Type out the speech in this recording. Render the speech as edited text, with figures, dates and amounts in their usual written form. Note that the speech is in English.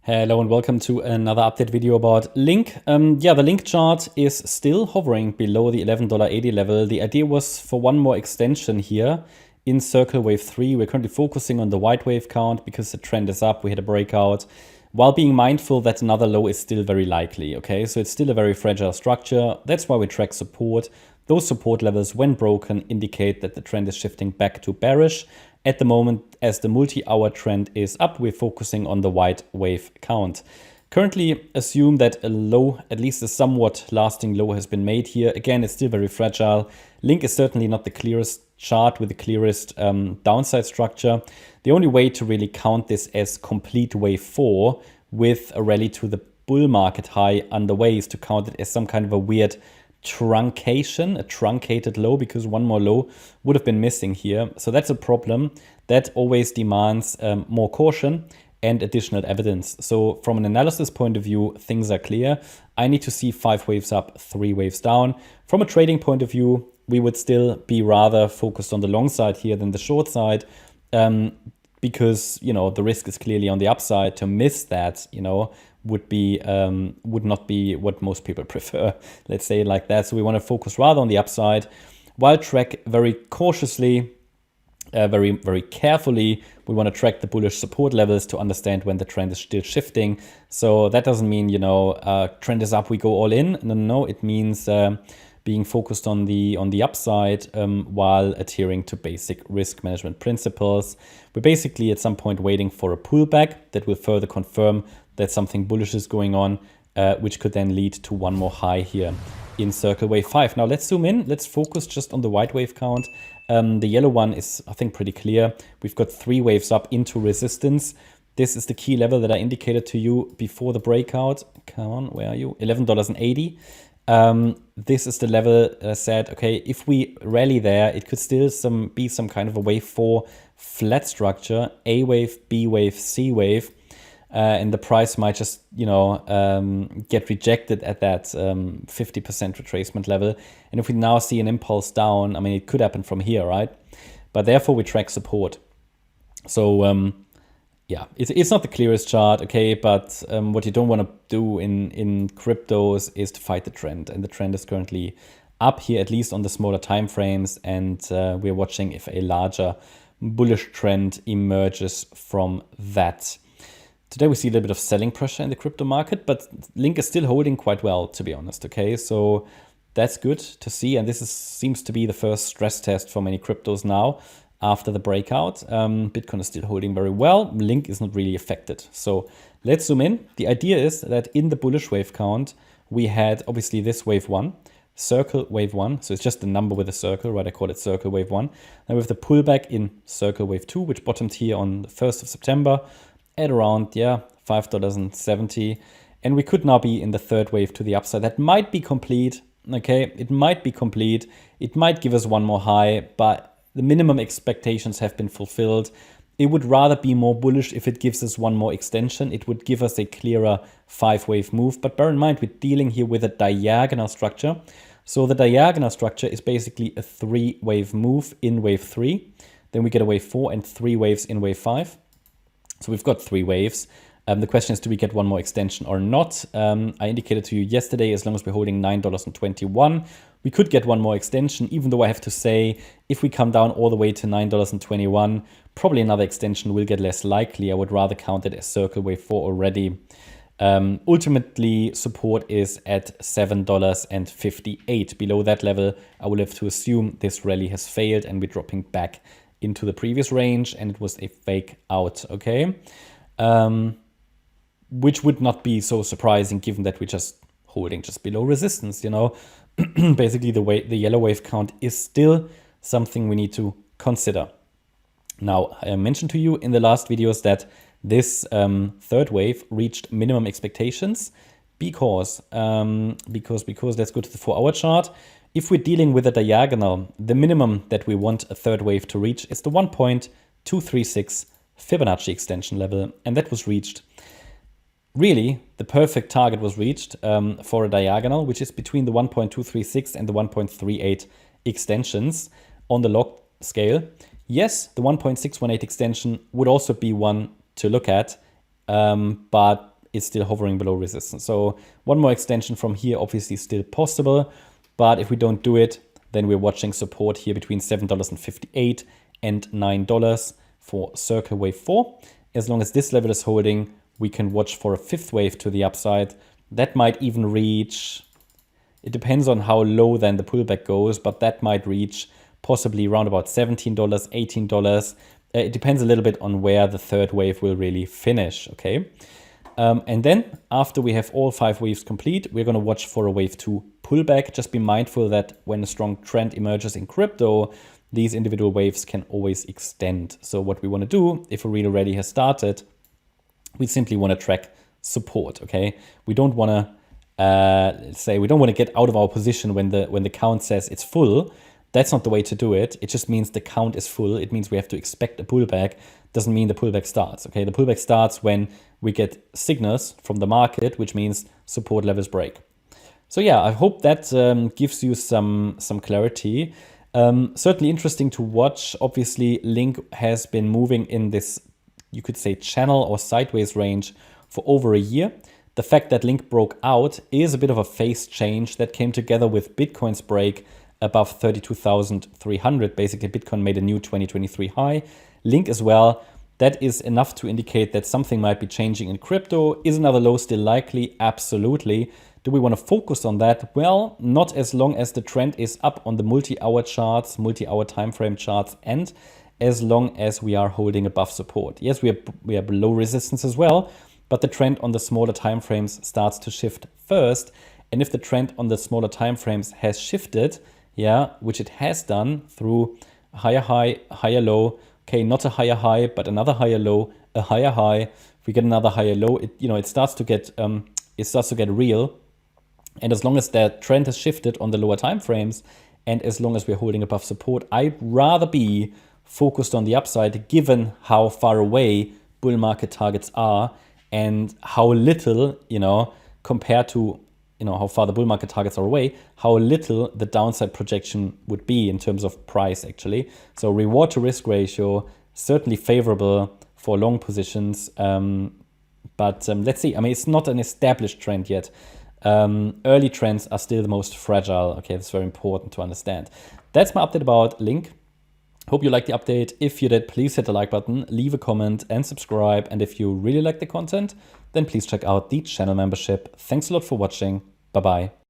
Hello and welcome to another update video about LINK. The LINK chart is still hovering below the $11.80 level. The idea was for one more extension here in circle wave 3. We're currently focusing on the white wave count because the trend is up. We had a breakout while being mindful that another low is still very likely. Okay, so it's still a very fragile structure. That's why we track support. Those support levels, when broken, indicate that the trend is shifting back to bearish. At the moment, as the multi-hour trend is up, we're focusing on the white wave count. Currently, assume that a low, at least a somewhat lasting low, has been made here. Again, it's still very fragile. LINK is certainly not the clearest chart with the clearest downside structure. The only way to really count this as complete wave 4 with a rally to the bull market high underway is to count it as some kind of a weird truncation, a truncated low, because one more low would have been missing here. So that's a problem. That always demands more caution and additional evidence. So from an analysis point of view, things are clear. I need to see 5 waves up, 3 waves down. From a trading point of view, we would still be rather focused on the long side here than the short side, because, you know, the risk is clearly on the upside. To miss that, you know, would not be what most people prefer, let's say it like that. So we want to focus rather on the upside while track very cautiously, very carefully. We want to track the bullish support levels to understand when the trend is still shifting. So that doesn't mean, you know, trend is up, we go all in. No, it means being focused on the upside while adhering to basic risk management principles. We're basically at some point waiting for a pullback that will further confirm that something bullish is going on, which could then lead to one more high here in circle wave 5. Now let's zoom in. Let's focus just on the white wave count. The yellow one is, I think, pretty clear. We've got 3 waves up into resistance. This is the key level that I indicated to you before the breakout. Come on, where are you? $11.80. This is the level I said, okay, if we rally there, it could still be some kind of a wave 4 flat structure, A wave, B wave, C wave. And the price might just, you know, get rejected at that 50% retracement level. And if we now see an impulse down, I mean, it could happen from here, right? But therefore, we track support. So, yeah, it's not the clearest chart, okay? But what you don't want to do in cryptos is to fight the trend. And the trend is currently up here, at least on the smaller time frames. And we're watching if a larger bullish trend emerges from that. Today we see a little bit of selling pressure in the crypto market, but LINK is still holding quite well, to be honest, okay? So that's good to see, and this seems to be the first stress test for many cryptos now after the breakout. Bitcoin is still holding very well. LINK is not really affected. So let's zoom in. The idea is that in the bullish wave count, we had obviously this wave 1, circle wave 1. So it's just the number with a circle, right? I call it circle wave 1. Then we have the pullback in circle wave 2, which bottomed here on the 1st of September. At around, $5.70. And we could now be in the third wave to the upside. That might be complete, okay? It might be complete. It might give us one more high, but the minimum expectations have been fulfilled. It would rather be more bullish if it gives us one more extension. It would give us a clearer 5-wave move. But bear in mind, we're dealing here with a diagonal structure. So the diagonal structure is basically a 3-wave move in wave 3. Then we get a wave 4 and 3 waves in wave 5. So we've got 3 waves. The question is, do we get one more extension or not? I indicated to you yesterday, as long as we're holding $9.21, we could get one more extension, even though I have to say, if we come down all the way to $9.21, probably another extension will get less likely. I would rather count it as circle wave 4 already. Ultimately, support is at $7.58. Below that level, I will have to assume this rally has failed and we're dropping back into the previous range, and it was a fake out, okay? Which would not be so surprising given that we're just holding just below resistance, you know? Basically, the yellow wave count is still something we need to consider. Now, I mentioned to you in the last videos that this third wave reached minimum expectations because let's go to the 4-hour chart. If we're dealing with a diagonal, the minimum that we want a third wave to reach is the 1.236 Fibonacci extension level, and that was reached. Really, the perfect target was reached for a diagonal, which is between the 1.236 and the 1.38 extensions on the log scale. Yes, the 1.618 extension would also be one to look at, but it's still hovering below resistance. So one more extension from here, obviously still possible. But if we don't do it, then we're watching support here between $7.58 and $9 for circle wave 4. As long as this level is holding, we can watch for a fifth wave to the upside. That might even reach, it depends on how low then the pullback goes, but that might reach possibly around about $17, $18. It depends a little bit on where the third wave will really finish, okay? And then after we have all 5 waves complete, we're going to watch for a wave 2 pullback. Just be mindful that when a strong trend emerges in crypto, these individual waves can always extend. So what we want to do, if a real rally has started, we simply want to track support, okay? We don't want to say we don't want to get out of our position when the count says it's full. That's not the way to do it. It just means the count is full. It means we have to expect a pullback. Doesn't mean the pullback starts, okay? The pullback starts when we get signals from the market, which means support levels break. So yeah, I hope that gives you some clarity. Certainly interesting to watch. Obviously, Link has been moving in this, you could say, channel or sideways range for over a year. The fact that Link broke out is a bit of a phase change that came together with Bitcoin's break above 32,300. Basically, Bitcoin made a new 2023 high. Link as well. That is enough to indicate that something might be changing in crypto. Is another low still likely? Absolutely. Do we want to focus on that? Well, not as long as the trend is up on the multi-hour charts, multi-hour time frame charts, and as long as we are holding above support. Yes, we are below resistance as well, but the trend on the smaller time frames starts to shift first. And if the trend on the smaller time frames has shifted, yeah, which it has done through higher high, higher low. Okay, not a higher high, but another higher low, a higher high. If we get another higher low, it starts to get real. And as long as that trend has shifted on the lower time frames, and as long as we're holding above support, I'd rather be focused on the upside, given how far away bull market targets are and how little, compared to how far the bull market targets are away, how little the downside projection would be in terms of price, actually. So reward to risk ratio, certainly favorable for long positions. But let's see. I mean, it's not an established trend yet. Early trends are still the most fragile. Okay, that's very important to understand. That's my update about Link. Hope you liked the update. If you did, please hit the like button, leave a comment and subscribe. And if you really like the content, then please check out the channel membership. Thanks a lot for watching. Bye-bye.